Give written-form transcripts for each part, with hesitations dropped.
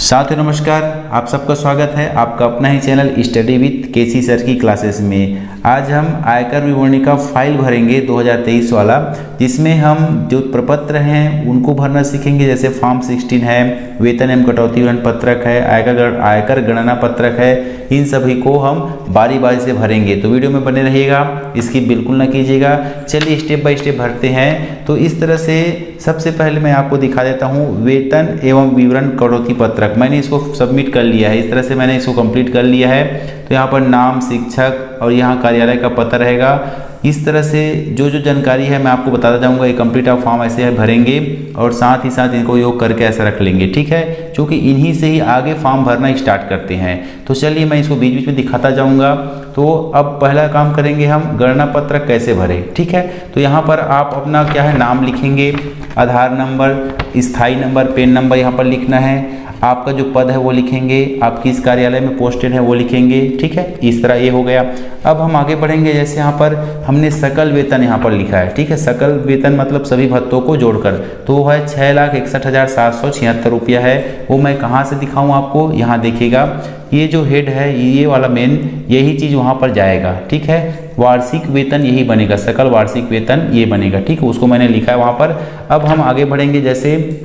साथियों नमस्कार, आप सबका स्वागत है आपका अपना ही channel study with KC sir की क्लासेस में। आज हम आयकर विवरणी का फाइल भरेंगे 2023 वाला, जिसमें हम जो प्रपत्र हैं उनको भरना सीखेंगे। जैसे फॉर्म 16 है, वेतन एवं कटौती विवरण पत्रक है, आयकर गणना पत्रक है, इन सभी को हम बारी बारी से भरेंगे। तो वीडियो में बने रहिएगा, इसकी बिल्कुल ना कीजिएगा। चलिए स्टेप बाय स्टेप भरते हैं। तो इस तरह से सबसे पहले मैं आपको दिखा देता हूँ वेतन एवं विवरण कटौती पत्रक। मैंने इसको सबमिट कर लिया है, इस तरह से मैंने इसको कंप्लीट कर लिया है। तो यहाँ पर नाम, शिक्षक और यहाँ कार्यालय का पता रहेगा। इस तरह से जो जानकारी है मैं आपको बताता जाऊंगा। ये कंप्लीट आप फॉर्म ऐसे भरेंगे और साथ ही साथ इनको योग करके ऐसा रख लेंगे, ठीक है, क्योंकि इन्हीं से ही आगे फॉर्म भरना स्टार्ट करते हैं। तो चलिए मैं इसको बीच बीच में दिखाता जाऊंगा। तो अब पहला काम करेंगे हम, गणना पत्रक कैसे भरें, ठीक है। तो यहाँ पर आप अपना क्या है नाम लिखेंगे, आधार नंबर, स्थायी नंबर, पेन नंबर यहाँ पर लिखना है। आपका जो पद है वो लिखेंगे, आप किस कार्यालय में पोस्टेड है वो लिखेंगे, ठीक है। इस तरह ये हो गया। अब हम आगे बढ़ेंगे। जैसे यहाँ पर हमने सकल वेतन यहाँ पर लिखा है, ठीक है। सकल वेतन मतलब सभी भत्तों को जोड़कर, तो वो है 6,61,776 रुपया है। वो मैं कहाँ से दिखाऊँ आपको, यहाँ देखिएगा, ये जो हेड है ये वाला मेन, यही चीज़ वहाँ पर जाएगा, ठीक है। वार्षिक वेतन यही बनेगा, सकल वार्षिक वेतन ये बनेगा, ठीक है। उसको मैंने लिखा है वहाँ पर। अब हम आगे बढ़ेंगे। जैसे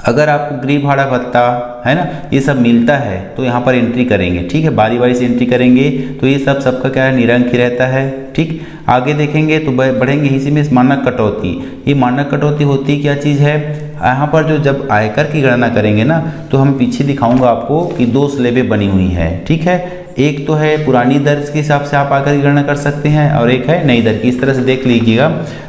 अगर आपको गृह भाड़ा भत्ता है ना, ये सब मिलता है तो यहाँ पर एंट्री करेंगे, ठीक है। बारी बारी से एंट्री करेंगे तो ये सबका क्या है, निरंक ही रहता है, ठीक। आगे देखेंगे तो बढ़ेंगे इसी में मानक कटौती। ये मानक कटौती होती क्या चीज़ है, यहाँ पर जो जब आयकर की गणना करेंगे ना, तो हम पीछे दिखाऊंगा आपको कि 2 स्लेबें बनी हुई है, ठीक है। एक तो है पुरानी दर के हिसाब से आप आयकर की गणना कर सकते हैं और एक है नई दर की। इस तरह से देख लीजिएगा।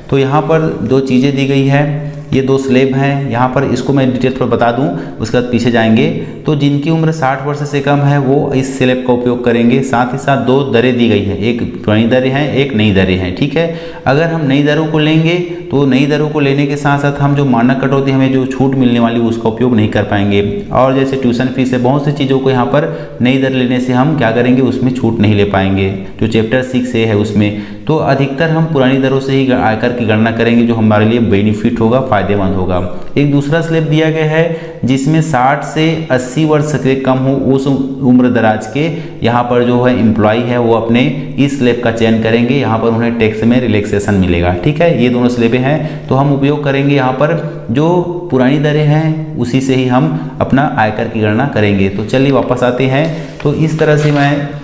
तो यहाँ पर 2 चीज़ें दी गई है, ये 2 स्लेब हैं। यहाँ पर इसको मैं डिटेल थोड़ा बता दूँ, उसके बाद पीछे जाएंगे। तो जिनकी उम्र 60 वर्ष से कम है वो इस स्लेब का उपयोग करेंगे। साथ ही साथ 2 दरें दी गई है, एक पुरानी दरें हैं, एक नई दरें हैं, ठीक है। अगर हम नई दरों को लेंगे तो नई दरों को लेने के साथ साथ हम जो मानक कटौती हमें जो छूट मिलने वाली उसका उपयोग नहीं कर पाएंगे। और जैसे ट्यूशन फीस है, बहुत सी चीज़ों को यहाँ पर नई दर लेने से हम क्या करेंगे, उसमें छूट नहीं ले पाएंगे, जो चैप्टर 6A है उसमें। तो अधिकतर हम पुरानी दरों से ही आयकर की गणना करेंगे, जो हमारे लिए बेनिफिट होगा, फायदेमंद होगा। एक दूसरा स्लेब दिया गया है जिसमें 60 से 80 वर्ष से कम हो उस उम्र दराज के यहाँ पर जो है एम्प्लॉय है वो अपने इस स्लेब का चयन करेंगे। यहाँ पर उन्हें टैक्स में रिलैक्सेशन मिलेगा, ठीक है। ये दोनों स्लेबें हैं। तो हम उपयोग करेंगे यहाँ पर जो पुरानी दरें हैं उसी से ही हम अपना आयकर की गणना करेंगे। तो चलिए वापस आते हैं। तो इस तरह से मैं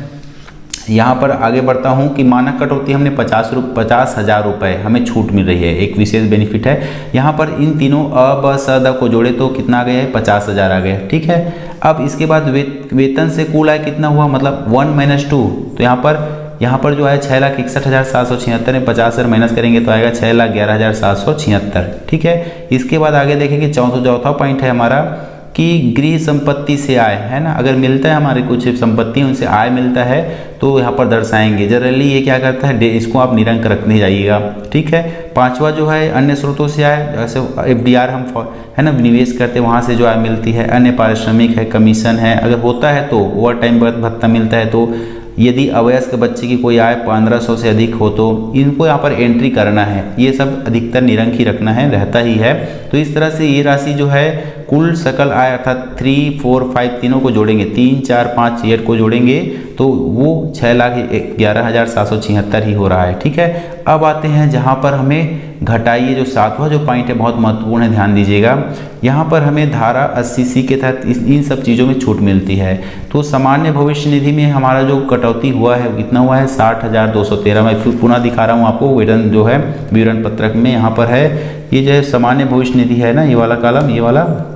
यहाँ पर आगे बढ़ता हूँ कि मानक कटौती हमने 50,000 रुपये हमें छूट मिल रही है, एक विशेष बेनिफिट है। यहाँ पर इन तीनों अ ब स द को जोड़े तो कितना आ गया है, 50,000 आ गया, ठीक है। अब इसके बाद वेतन से कुल आय कितना हुआ, मतलब 1 - 2। तो यहाँ पर जो है 6,61,776 में 50,000 माइनस करेंगे तो आएगा 6,11,776, ठीक है। इसके बाद आगे देखेंगे, चौथा पॉइंट है हमारा कि गृह संपत्ति से आय है ना, अगर मिलता है हमारे कुछ संपत्ति उनसे आय मिलता है तो यहाँ पर दर्शाएंगे। जनरली ये क्या करता है, इसको आप निरंक रखने जाइएगा, ठीक है। 5वां जो है अन्य स्रोतों से आय, जैसे FDR हम है ना निवेश करते हैं, वहाँ से जो आय मिलती है। अन्य पारिश्रमिक है, कमीशन है, अगर होता है तो ओवर टाइम भत्ता मिलता है। तो यदि अवयस्क बच्चे की कोई आय 1500 से अधिक हो तो इनको यहाँ पर एंट्री करना है। ये सब अधिकतर निरंक ही रखना है, रहता ही है। तो इस तरह से ये राशि जो है कुल सकल आय अर्थात 3, 4, 5 तीनों को जोड़ेंगे, 3, 4, 5 ईयर को जोड़ेंगे तो वो 6,11,776 ही हो रहा है, ठीक है। अब आते हैं जहाँ पर हमें घटाइए, जो 7वां जो पॉइंट है बहुत महत्वपूर्ण है, ध्यान दीजिएगा। यहाँ पर हमें धारा 80C के तहत इन सब चीज़ों में छूट मिलती है। तो सामान्य भविष्य निधि में हमारा जो कटौती हुआ है कितना हुआ है, 60,213। मैं फिर पुनः दिखा रहा हूँ आपको, वेतन जो है विवरण पत्रक में यहाँ पर है, ये जो सामान्य भविष्य निधि है ना, ये वाला कॉलम, ये वाला,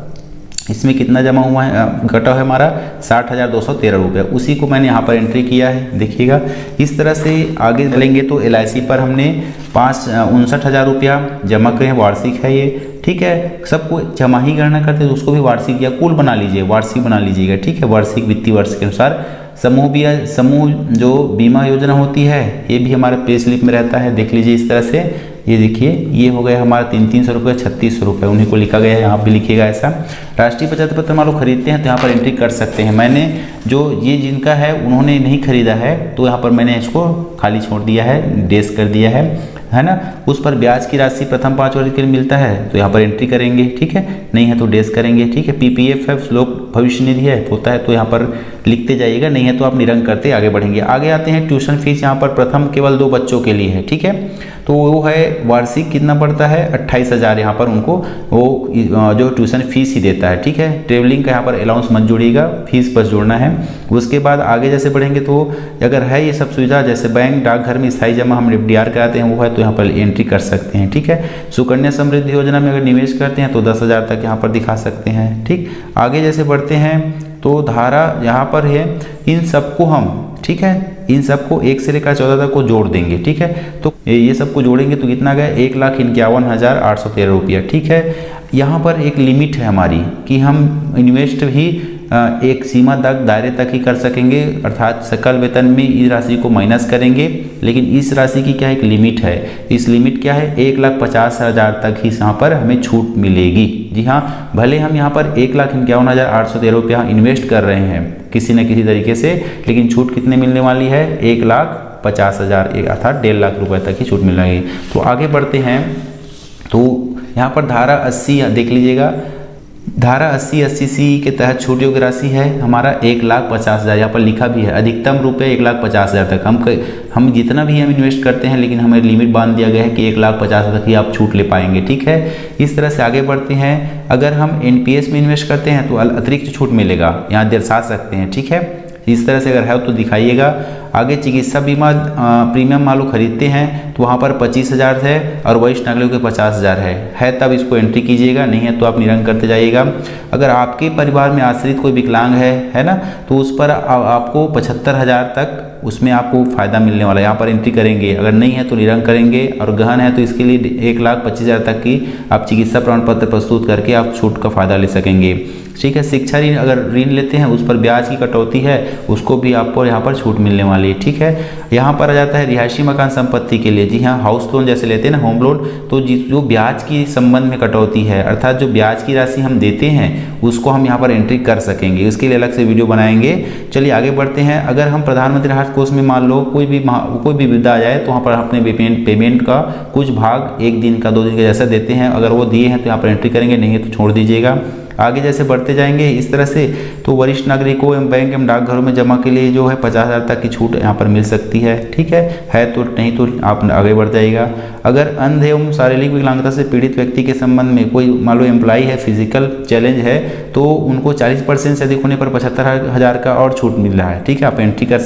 इसमें कितना जमा हुआ है, घटा है हमारा 60,213 रुपये। उसी को मैंने यहाँ पर एंट्री किया है, देखिएगा। इस तरह से आगे चलेंगे तो LIC पर हमने 59,000 रुपया जमा करे हैं, वार्षिक है ये, ठीक है। सबको जमा ही गणना करते हैं तो उसको भी वार्षिक या कुल बना लीजिए, वार्षिक बना लीजिएगा, ठीक है। वार्षिक वित्तीय वर्ष के अनुसार समूह जो बीमा योजना होती है ये भी हमारे पे स्लिप में रहता है, देख लीजिए। इस तरह से ये देखिए, ये हो गया हमारा 300 रुपये, 3600 रुपये, उन्हीं को लिखा गया है, यहाँ पे लिखिएगा ऐसा। राष्ट्रीय बचत पत्र मान लो खरीदते हैं तो यहाँ पर एंट्री कर सकते हैं। मैंने जो ये जिनका है उन्होंने नहीं खरीदा है तो यहाँ पर मैंने इसको खाली छोड़ दिया है, डेस कर दिया है। है ना, उस पर ब्याज की राशि प्रथम 5 वर्ष के लिए मिलता है तो यहाँ पर एंट्री करेंगे, ठीक है, नहीं है तो डेस करेंगे, ठीक है। पीपीएफ है, श्लोक भविष्य निधि है, होता है तो यहाँ पर लिखते जाइएगा, नहीं है तो आप निरंक करते आगे बढ़ेंगे। आगे आते हैं ट्यूशन फीस, यहाँ पर प्रथम केवल 2 बच्चों के लिए है, ठीक है, तो वो है वार्षिक कितना पड़ता है 28,000 यहाँ पर उनको वो जो ट्यूशन फीस ही देता है, ठीक है। ट्रेवलिंग का यहाँ पर अलाउंस मत जोड़िएगा, फीस बस जोड़ना है। उसके बाद आगे जैसे बढ़ेंगे तो अगर है ये सब सुविधा, जैसे बैंक डाकघर में स्थायी जमा हम FDR कराते हैं वो है तो यहाँ पर एंट्री कर सकते हैं, ठीक है। सुकन्या समृद्धि योजना में अगर निवेश करते हैं तो 10,000 तक यहाँ पर दिखा सकते हैं, ठीक। आगे जैसे बढ़ते हैं तो धारा यहाँ पर है, इन सबको हम, ठीक है, इन सबको 1 से लेकर 14 तक को जोड़ देंगे, ठीक है। तो ये सबको जोड़ेंगे तो कितना गया 1,51,813 रुपया, ठीक है। यहाँ पर एक लिमिट है हमारी कि हम इन्वेस्ट भी एक सीमा तक दायरे तक ही कर सकेंगे, अर्थात सकल वेतन में इस राशि को माइनस करेंगे, लेकिन इस राशि की क्या एक लिमिट है, इस लिमिट क्या है 1,50,000 तक ही यहाँ पर हमें छूट मिलेगी। जी हाँ, भले हम यहाँ पर 1,51,813 रुपया इन्वेस्ट कर रहे हैं किसी न किसी तरीके से, लेकिन छूट कितने मिलने वाली है 1,50,000 अर्थात 1.5 लाख रुपए तक ही छूट मिल रही है। तो आगे बढ़ते हैं तो यहाँ पर धारा 80 देख लीजिएगा, धारा 80/80C के तहत छूट योग्य राशि है हमारा 1,50,000, यहाँ पर लिखा भी है अधिकतम रुपये 1,50,000 तक। हम जितना भी हम इन्वेस्ट करते हैं लेकिन हमें लिमिट बांध दिया गया है कि 1,50,000 तक ही आप छूट ले पाएंगे, ठीक है। इस तरह से आगे बढ़ते हैं, अगर हम NPS में इन्वेस्ट करते हैं तो अतिरिक्त छूट मिलेगा, यहाँ दर्शा सकते हैं, ठीक है। इस तरह से अगर है तो दिखाइएगा। आगे चिकित्सा बीमा प्रीमियम मान लो खरीदते हैं तो वहाँ पर 25,000 है और वरिष्ठ नागरिकों के 50,000 है तब इसको एंट्री कीजिएगा, नहीं है तो आप निरंक करते जाइएगा। अगर आपके परिवार में आश्रित कोई विकलांग है ना, तो उस पर आपको 75,000 तक उसमें आपको फ़ायदा मिलने वाला है, यहाँ पर एंट्री करेंगे। अगर नहीं है तो निरंक करेंगे, और गहन है तो इसके लिए 1,25,000 तक की आप चिकित्सा प्रमाण पत्र प्रस्तुत करके आप छूट का फ़ायदा ले सकेंगे, ठीक है। शिक्षा ऋण अगर ऋण लेते हैं उस पर ब्याज की कटौती है, उसको भी आपको यहाँ पर छूट मिलने वाली है, ठीक है। यहाँ पर आ जाता है रिहायशी मकान संपत्ति के लिए, जी हाँ, हाउस लोन जैसे लेते हैं ना, होम लोन, तो जो ब्याज की संबंध में कटौती है, अर्थात जो ब्याज की राशि हम देते हैं उसको हम यहाँ पर एंट्री कर सकेंगे, इसके लिए अलग से वीडियो बनाएंगे। चलिए आगे बढ़ते हैं। अगर हम प्रधानमंत्री राहत कोष में मान लो कोई भी विपदा आ जाए तो वहाँ पर अपने पेमेंट का कुछ भाग 1 दिन का 2 दिन का जैसा देते हैं, अगर वो दिए हैं तो यहाँ पर एंट्री करेंगे, नहीं है तो छोड़ दीजिएगा। आगे जैसे बढ़ते जाएंगे इस तरह से, तो वरिष्ठ नागरिकों एवं बैंक एवं डाकघरों में जमा के लिए जो है 50,000 तक की छूट यहाँ पर मिल सकती है, ठीक है तो, नहीं तो आप आगे बढ़ जाइएगा। अगर अंध एवं शारीरिक विकलांगता से पीड़ित व्यक्ति के संबंध में कोई मान लो एम्प्लॉई है, फिजिकल चैलेंज है, तो उनको 40% से अधिक होने पर 75,000 का और छूट मिल रहा है, ठीक है, आप एंट्री कर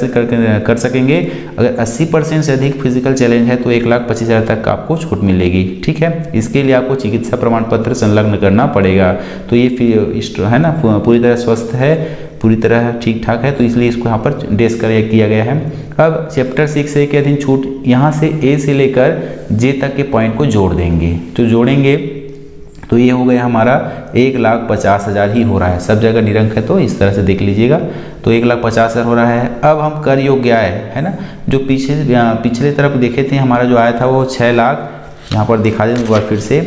सकेंगे। अगर 80% से अधिक फिजिकल चैलेंज है तो 1,25,000 तक का आपको छूट मिलेगी, ठीक है। इसके लिए आपको चिकित्सा प्रमाण पत्र संलग्न करना पड़ेगा। तो ये है ना पूरी तरह स्वस्थ है, पूरी तरह ठीक ठाक है, तो इसलिए इसको यहाँ पर डेस्क किया गया है। अब चैप्टर 6A के अधीन छूट, यहाँ से A से लेकर J तक के पॉइंट को जोड़ देंगे, तो जोड़ेंगे तो ये हो गया हमारा 1,50,000 ही हो रहा है, सब जगह निरंक है तो इस तरह से देख लीजिएगा। तो 1,50,000 हो रहा है। अब हम कर योग्य आय है ना, जो पिछले तरफ देखे थे हमारा जो आया था वो 6 लाख, यहाँ पर दिखा दें एक बार फिर से,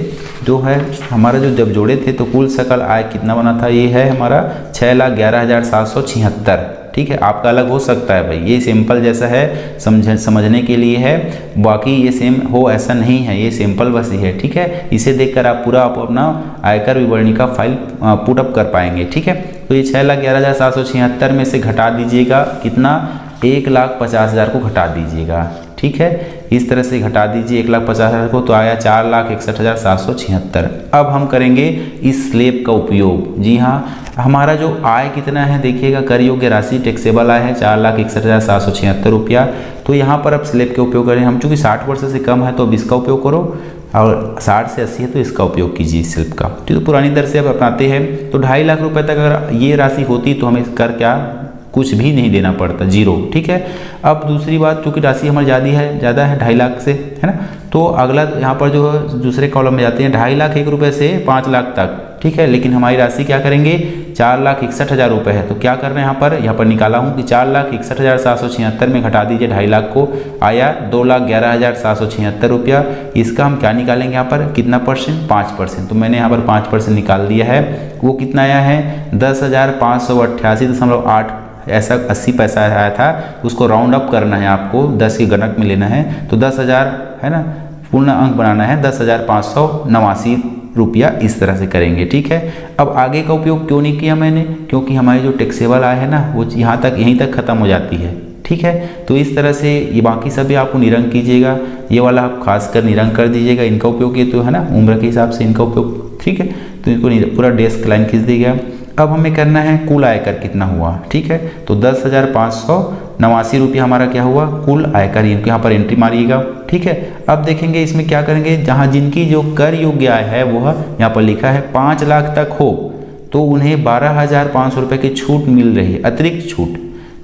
जो है हमारा जो जब जोड़े थे तो कुल सकल आय कितना बना था, ये है हमारा 6,11,776, ठीक है। आपका अलग हो सकता है भाई, ये सिंपल जैसा है समझने के लिए है, बाकी ये सेम हो ऐसा नहीं है, ये सिंपल बस ही है, ठीक है। इसे देखकर आप पूरा अपना आयकर विवरणी का फाइल पुट अप कर पाएंगे, ठीक है। तो ये 6,11,776 में से घटा दीजिएगा कितना, 1,50,000 को घटा दीजिएगा, ठीक है। इस तरह से घटा दीजिए 1,50,000 को, तो आया 4,61,776। अब हम करेंगे इस स्लैब का उपयोग। जी हाँ, हमारा जो आय कितना है देखिएगा, कर योग्य राशि टैक्सेबल आय है 4,61,776 रुपया। तो यहाँ पर अब स्लैब के उपयोग करें, हम चूँकि 60 वर्ष से कम है तो अब इसका उपयोग करो, और 60 से 80 है तो इसका उपयोग कीजिए स्लैब का। तो पुरानी दर से अब अपनाते हैं, तो 2.5 लाख रुपये तक अगर ये राशि होती तो हमें कर क्या कुछ भी नहीं देना पड़ता, 0, ठीक है। अब दूसरी बात, चूँकि राशि हमारी ज़्यादा है 2.5 लाख से, है ना, तो अगला यहाँ पर जो दूसरे कॉलम में जाते हैं 2.5 लाख 1 रुपये से 5 लाख तक, ठीक है। लेकिन हमारी राशि क्या करेंगे, 4,61,000 रुपये है, तो क्या कर रहे हैं यहाँ पर निकाला हूँ कि 4,61,776 में घटा दीजिए 2.5 लाख को, आया 2,11,776 रुपया। इसका हम क्या निकालेंगे यहाँ पर, कितना परसेंट, 5%, तो मैंने यहाँ पर 5% निकाल दिया है। वो कितना आया है 10,588.8, ऐसा 80 पैसा आया था, उसको राउंड अप करना है आपको, 10 के गणक में लेना है, तो 10,000 है ना पूर्ण अंक बनाना है 10,589 रुपया, इस तरह से करेंगे। ठीक है, अब आगे का उपयोग क्यों नहीं किया मैंने, क्योंकि हमारी जो टैक्सेबल आय है ना वो यहाँ तक यहीं तक खत्म हो जाती है। ठीक है, तो इस तरह से ये बाकी सभी आपको निरंक कीजिएगा, ये वाला आप खासकर निरंक कर दीजिएगा। इनका उपयोग ये तो है ना उम्र के हिसाब से इनका उपयोग। ठीक है, तो इनको पूरा डेस्क लाइन खींच दीजिएगा। अब हमें करना है कुल आयकर कितना हुआ। ठीक है, तो 10,589 रुपया हमारा क्या हुआ कुल आयकर, इनको यहाँ पर एंट्री मारिएगा। ठीक है, अब देखेंगे इसमें क्या करेंगे, जहाँ जिनकी जो कर योग्य आय है वह यहाँ पर लिखा है 5 लाख तक हो तो उन्हें 12,500 रुपये की छूट मिल रही है, अतिरिक्त छूट।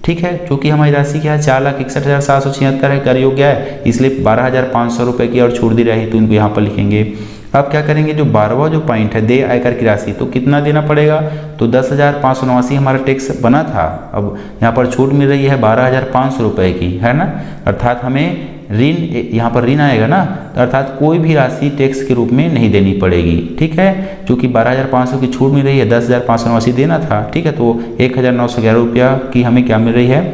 ठीक है, क्योंकि हमारी राशि क्या है 4,61,776 है, कर योग्य है, इसलिए 12,500 रुपये की और छूट दी रही, तो इनको यहाँ पर लिखेंगे। अब क्या करेंगे, जो 12वां जो पॉइंट है देय आयकर की राशि, तो कितना देना पड़ेगा, तो 10,589 हमारा टैक्स बना था, अब यहाँ पर छूट मिल रही है 12,500 रुपये की, है ना, अर्थात हमें ऋण, यहाँ पर ऋण आएगा ना, अर्थात कोई भी राशि टैक्स के रूप में नहीं देनी पड़ेगी। ठीक है, क्योंकि 12,500 की छूट मिल रही है, 10,589 देना था। ठीक है, तो 1,911 रुपया की हमें क्या मिल रही है,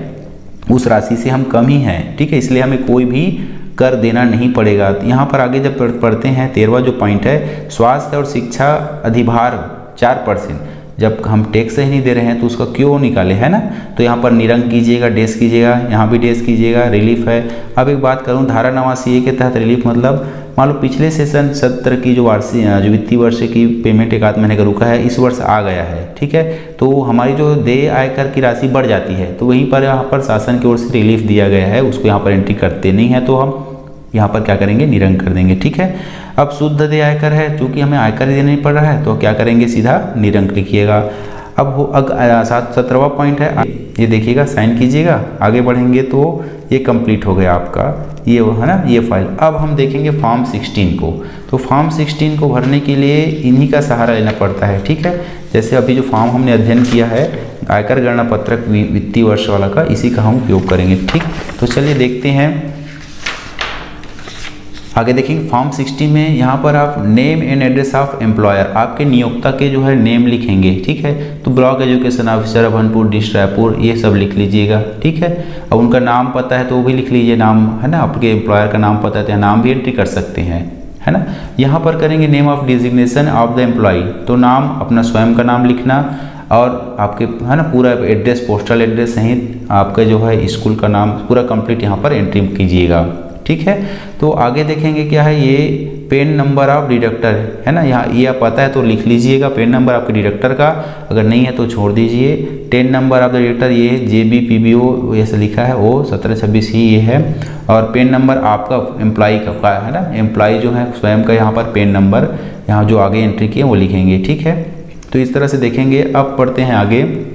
उस राशि से हम कम ही हैं। ठीक है, इसलिए हमें कोई भी कर देना नहीं पड़ेगा। यहाँ पर आगे जब पढ़ते हैं 13वां जो पॉइंट है, स्वास्थ्य और शिक्षा अधिभार 4%, जब हम टैक्स ही नहीं दे रहे हैं तो उसका क्यों निकाले, है ना, तो यहाँ पर निरंक कीजिएगा, डेस कीजिएगा, यहाँ भी डेस कीजिएगा, रिलीफ है। अब एक बात करूँ, धारा 89A के तहत रिलीफ मतलब मान लो पिछले सेशन सत्र की जो वार्षिक जो वित्तीय वर्ष की पेमेंट एक आध महीने का रुका है, इस वर्ष आ गया है। ठीक है, तो हमारी जो देय आयकर की राशि बढ़ जाती है, तो वहीं पर यहाँ पर शासन की ओर से रिलीफ दिया गया है, उसको यहाँ पर एंट्री करते नहीं है, तो हम यहाँ पर क्या करेंगे, निरंक कर देंगे। ठीक है, अब शुद्ध देय आयकर है, चूंकि हमें आयकर देना नहीं पड़ रहा है, तो क्या करेंगे, सीधा निरंक लिखिएगा। अब 17वां पॉइंट है, ये देखिएगा, साइन कीजिएगा, आगे बढ़ेंगे तो ये कंप्लीट हो गया आपका, ये है ना, ये फाइल। अब हम देखेंगे फॉर्म 16 को, तो फॉर्म 16 को भरने के लिए इन्हीं का सहारा लेना पड़ता है। ठीक है, जैसे अभी जो फॉर्म हमने अध्ययन किया है आयकर गणना पत्रक वित्तीय वर्ष वाला का, इसी का हम उपयोग करेंगे। ठीक, तो चलिए देखते हैं आगे। देखेंगे फॉर्म 16 में यहाँ पर आप name and address of employer, आपके नियोक्ता के जो है नेम लिखेंगे। ठीक है, तो block education officer Abhanpur district Raipur, ये सब लिख लीजिएगा। ठीक है, अब उनका नाम पता है तो वो भी लिख लीजिए, नाम है ना, आपके एम्प्लॉयर का नाम पता है तो नाम भी एंट्री कर सकते हैं, है ना। यहाँ पर करेंगे name of designation of the employee, तो नाम अपना स्वयं का नाम लिखना, और आपके है ना पूरा एड्रेस, पोस्टल एड्रेस सहित आपका जो है स्कूल का नाम पूरा कंप्लीट यहाँ पर एंट्री कीजिएगा। ठीक है, तो आगे देखेंगे क्या है, ये पेन नंबर ऑफ डिडक्टर है ना, यहाँ ये आप पता है तो लिख लीजिएगा, पेन नंबर आपके डिडक्टर का, अगर नहीं है तो छोड़ दीजिए। 10 नंबर ऑफ द डिडक्टर, ये JBPBO ऐसे लिखा है, वो 1726 ही ये है, और पेन नंबर आपका एम्प्लॉय का है ना, एम्प्लॉय जो है स्वयं का, यहाँ पर पेन नंबर यहाँ जो आगे एंट्री किए वो लिखेंगे। ठीक है, तो इस तरह से देखेंगे। अब पढ़ते हैं आगे,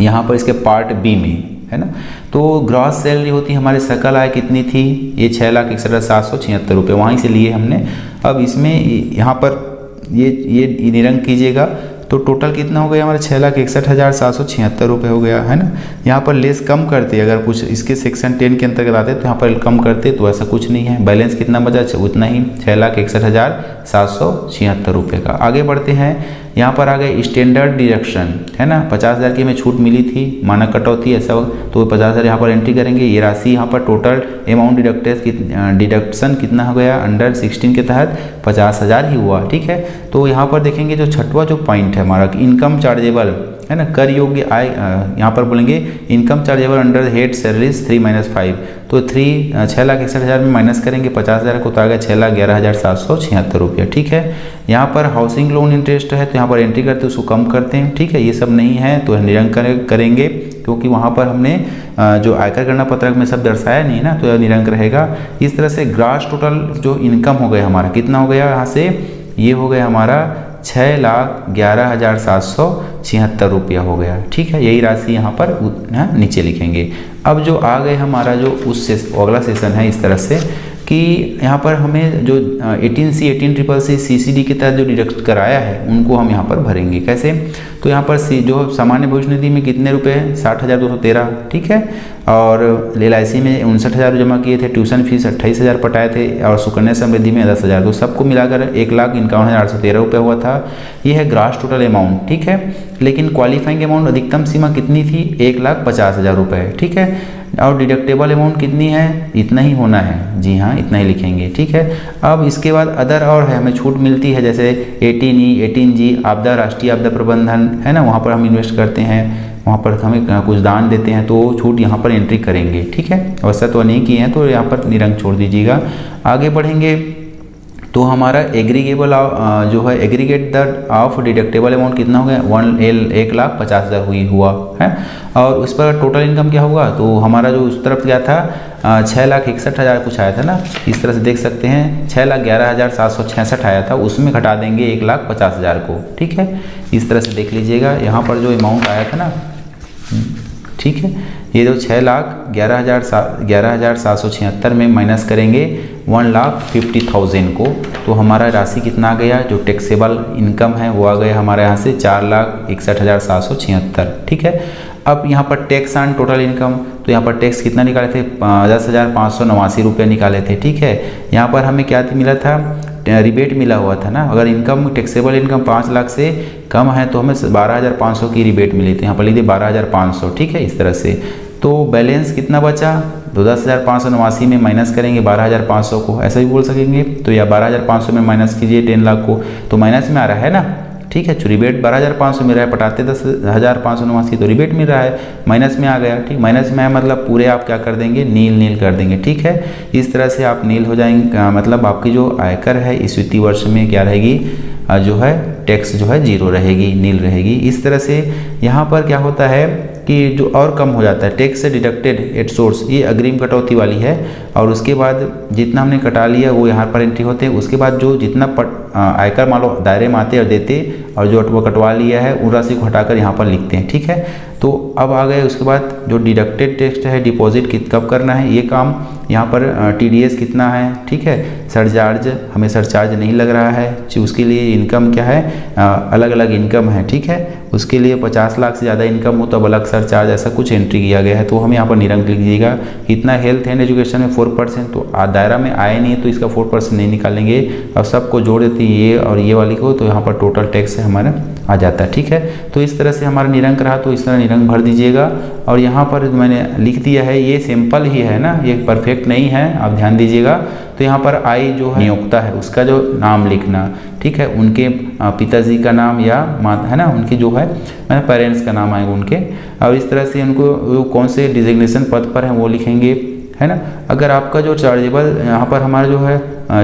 यहाँ पर इसके पार्ट बी में है ना, तो ग्रॉस सैलरी होती है हमारे सकल आय कितनी थी, ये 6,61,776 रुपये, वहीं से लिए हमने। अब इसमें यहाँ पर ये निरंक कीजिएगा, तो टोटल कितना हो गया हमारा 6,61,776 रुपये हो गया, है ना। यहाँ पर लेस कम करते, अगर कुछ इसके सेक्शन 10 के अंतर्गत आते तो यहाँ पर कम करते, तो ऐसा कुछ नहीं है, बैलेंस कितना बचा उतना ही 6,61,776 रुपये का। आगे बढ़ते हैं, यहाँ पर आ गए स्टैंडर्ड डिडक्शन, है ना, 50,000 की हमें छूट मिली थी, मानक कटौती ऐसा, तो 50,000 यहाँ पर एंट्री करेंगे। ये राशि यहाँ पर टोटल अमाउंट डिडक्शन कितना हो गया, अंडर 16 के तहत 50,000 ही हुआ। ठीक है, तो यहाँ पर देखेंगे जो छठवां जो पॉइंट है हमारा, इनकम चार्जेबल है ना, कर योग्य आय, यहाँ पर बोलेंगे income chargeable under head salaries 3-5, तो 6,61,000 में माइनस करेंगे 50,000 को, तो आ गया 6,11,776 रुपया। ठीक है, यहाँ पर हाउसिंग लोन इंटरेस्ट है, तो यहाँ पर एंट्री करते उसको कम करते हैं। ठीक है, ये सब नहीं है तो निरंक करेंगे, क्योंकि वहाँ पर हमने जो आयकर गणना पत्रक में सब दर्शाया नहीं ना, तो यह निरंक रहेगा। इस तरह से ग्रास टोटल जो इनकम हो गया हमारा, कितना हो गया यहाँ से, ये हो गया हमारा 6,11,776 रुपया हो गया। ठीक है, यही राशि यहाँ पर नीचे लिखेंगे। अब जो आ गए हमारा जो अगला सेशन है इस तरह से कि यहाँ पर हमें जो 18C 18CCC CCD के तहत जो डिडक्ट कराया है उनको हम यहाँ पर भरेंगे। कैसे, तो यहाँ पर जो सामान्य भविष्य निधि में कितने रुपए हैं, 60,213। ठीक है, और LIC में 59,000 जमा किए थे, ट्यूशन फीस 28,000 पटाए थे, और सुकन्या समृद्धि में 10,000, तो सबको मिलाकर 1,51,813 रुपये हुआ था। ये है ग्रास टोटल अमाउंट। ठीक है, लेकिन क्वालिफाइंग अमाउंट अधिकतम सीमा कितनी थी, 1,50,000 रुपये। ठीक है, और डिडक्टेबल अमाउंट कितनी है, इतना ही होना है, जी हाँ इतना ही लिखेंगे, ठीक है। अब इसके बाद अदर और है, हमें छूट मिलती है, जैसे 18E 18G आपदा, राष्ट्रीय आपदा प्रबंधन है ना, वहाँ पर हम इन्वेस्ट करते हैं, वहाँ पर हमें कुछ दान देते हैं, तो छूट यहाँ पर एंट्री करेंगे, ठीक है। वैसा तो नहीं किए हैं तो यहाँ पर निरंक छोड़ दीजिएगा। आगे बढ़ेंगे तो हमारा एग्रीगेबल जो है aggregate the of deductible amount कितना हो गया, 1,50,000 हुआ है। और उस पर टोटल इनकम क्या होगा, तो हमारा जो उस तरफ गया था 6,61,000 कुछ आया था ना, इस तरह से देख सकते हैं 6,11,766 आया था, उसमें घटा देंगे 1,50,000 को, ठीक है। इस तरह से देख लीजिएगा यहाँ पर जो अमाउंट आया था ना, ठीक है, ये जो 6,11,776 में माइनस करेंगे 1,50,000 को, तो हमारा राशि कितना आ गया, जो टैक्सेबल इनकम है वो आ गया हमारे यहाँ से 4,61,776, ठीक है। अब यहाँ पर टैक्स ऑन टोटल इनकम, तो यहाँ पर टैक्स कितना निकाले थे, 10,589 रुपये निकाले थे, ठीक है। यहाँ पर हमें क्या मिला था, रिबेट मिला हुआ था ना, अगर इनकम टैक्सेबल इनकम 5 लाख से कम है तो हमें 12,500 की रिबेट मिली थी, यहाँ पर लीजिए 12,500, ठीक है। इस तरह से तो बैलेंस कितना बचा, तो 10,589 में माइनस करेंगे 12,500 को, ऐसा भी बोल सकेंगे, तो या 12,500 में माइनस कीजिए 10 लाख को, तो माइनस में आ रहा है ना, ठीक है। रिबेट 12,500 मिल रहा है, पटाते 10,589 तो रिबेट मिल रहा है, माइनस में आ गया, ठीक। माइनस में है मतलब पूरे आप क्या कर देंगे, नील कर देंगे, ठीक है। इस तरह से आप नील हो जाएंगे, मतलब आपकी जो आयकर है इस वित्तीय वर्ष में क्या रहेगी, जो है टैक्स जो है 0 रहेगी, नील रहेगी। इस तरह से यहाँ पर क्या होता है कि जो और कम हो जाता है, टैक्स से डिडक्टेड एट सोर्स, ये अग्रिम कटौती वाली है, और उसके बाद जितना हमने कटा लिया वो यहाँ पर एंट्री होते हैं। उसके बाद जो जितना आयकर मान लो दायरे में आते और देते, और जो वो कटवा लिया है उन राशि को हटाकर यहाँ पर लिखते हैं, ठीक है। तो अब आ गए उसके बाद जो डिडक्टेड टैक्स है, डिपॉजिट कब करना है ये काम, यहाँ पर TDS कितना है, ठीक है। सरचार्ज, हमें सरचार्ज नहीं लग रहा है, उसके लिए इनकम क्या है, अलग अलग इनकम है, ठीक है। उसके लिए 50 लाख से ज़्यादा इनकम हो तो अब अलग सरचार्ज, ऐसा कुछ एंट्री किया गया है, तो हमें यहाँ पर निरंक लिख दीजिएगा। कितना हेल्थ एंड एजुकेशन में 4%, तो दायरा में आए नहीं तो इसका 4% नहीं निकालेंगे, और सबको जोड़ देते हैं ये और ये वाली को, तो यहाँ पर टोटल टैक्स हमारा आ जाता है, ठीक है। तो इस तरह से हमारा निरंक रहा, तो इस तरह निरंक भर दीजिएगा। और यहाँ पर मैंने लिख दिया है, ये सिंपल ही है ना, ये परफेक्ट नहीं है, आप ध्यान दीजिएगा। तो यहाँ पर आई जो है नियोक्ता है उसका जो नाम लिखना, ठीक है, उनके पिताजी का नाम या माता है ना, उनकी जो है पेरेंट्स का नाम आएगा उनके, और इस तरह से उनको कौन से डिजिग्नेशन पद पर हैं वो लिखेंगे, है ना। अगर आपका जो चार्जेबल यहाँ पर हमारा जो है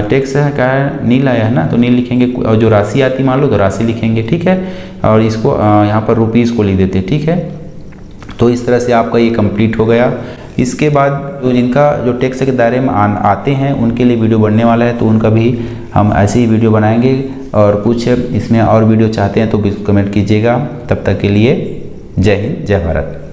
टैक्स है क्या है, नील आया है ना, तो नील लिखेंगे, और जो राशि आती मान लो तो राशि लिखेंगे, ठीक है। और इसको यहाँ पर रुपीज़ को लिख देते, ठीक है। तो इस तरह से आपका ये कंप्लीट हो गया। इसके बाद जो जिनका जो टैक्स के दायरे में आते हैं उनके लिए वीडियो बनने वाला है, तो उनका भी हम ऐसे ही वीडियो बनाएंगे। और कुछ इसमें और वीडियो चाहते हैं तो कमेंट कीजिएगा। तब तक के लिए जय हिंद, जय भारत।